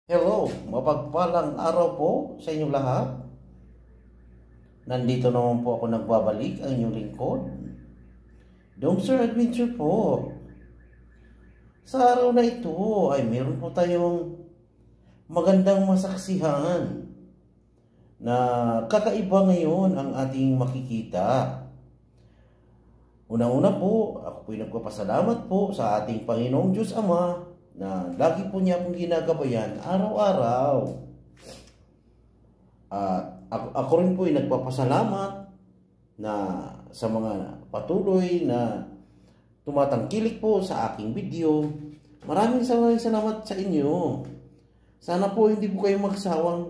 Hello, mapagpalang araw po sa inyong lahat. Nandito naman po ako nagbabalik, ang inyong lingkod, Dongster Adventure po. Sa araw na ito ay meron po tayong magandang masaksihan na kakaiba ngayon ang ating makikita. Una-una po, ako po'y nagpapasalamat po sa ating Panginoong Diyos Ama na lagi po niya pong ginagabayan araw-araw. Ako rin po ay nagpapasalamat na sa mga patuloy na tumatangkilik po sa aking video. Maraming salamat sa inyo. Sana po hindi po kayo magsawang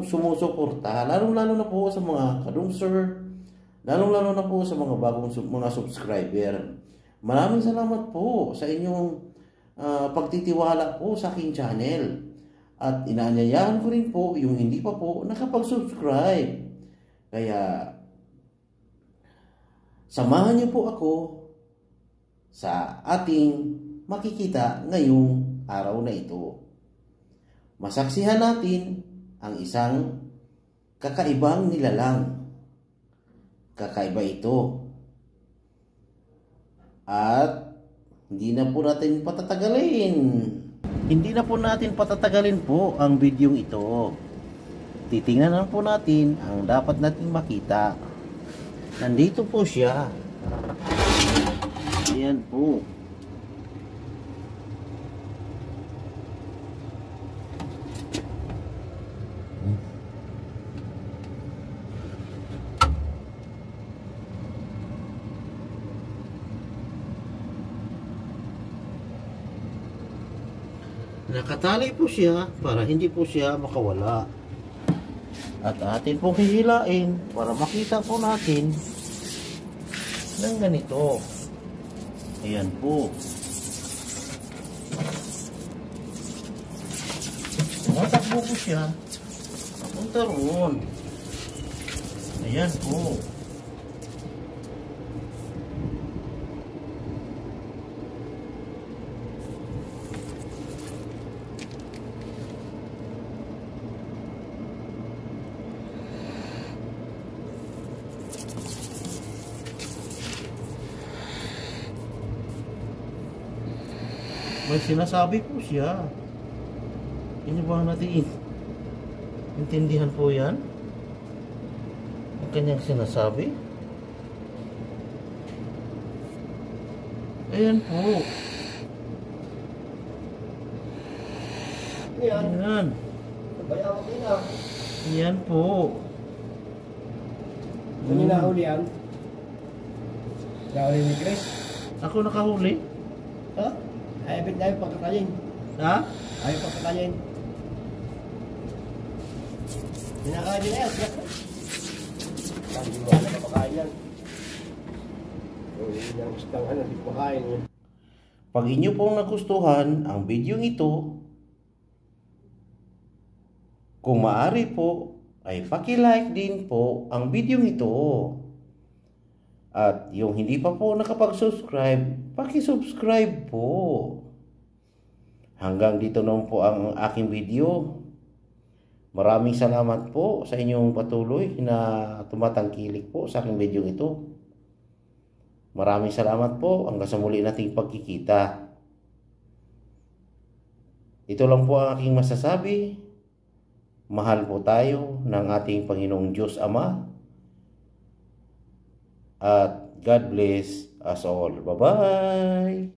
sumusuporta, lalong-lalo na po sa mga kadungser, lalong-lalo na po sa mga bagong mga subscriber. Maraming salamat po sa inyong pagtitiwala po sa aking channel. At inaanyayahan ko rin po yung hindi pa po nakapag-subscribe. Kaya samahan niyo po ako sa ating makikita ngayong araw na ito. Masaksihan natin ang isang kakaibang nilalang. Kakaiba ito. At hindi na po natin patatagalin. Hindi na po natin patatagalin po ang video ito. Titingnan na po natin ang dapat natin makita. Nandito po siya. Ayan po. Nakatali po siya para hindi po siya makawala. At atin pong hihilain para makita po natin ng ganito. Ayan po. Tumatakbo po siya. Papunta roon. Ayan po. May sinasabi po siya. Hindi ba natin intindihan po yan? Ang kanyang sinasabi. Ayan po. Ayan. Ayan po. Ano nahuli yan? Nahuli ni Chris? Ako nakahuli? Ha? Ayaw na yung pagkakayin. Ha? Ayaw pagkakayin. Pinakain din na yan. Hindi mo na mapakain yan. Hindi na gustang hindi mapakain yan. Pag inyo pong nagustuhan ang video ito, kung maaari po, ay paki-like din po ang video ito. At yung hindi pa po nakapag-subscribe, paki-subscribe po. Hanggang dito naman po ang aking video. Maraming salamat po sa inyong patuloy na tumatangkilik po sa aking video ito. Maraming salamat po hanggang sa muli nating pagkikita. Ito lang po ang aking masasabi. Mahal po tayo ng ating Panginoong Diyos Ama. At God bless us all. Bye-bye!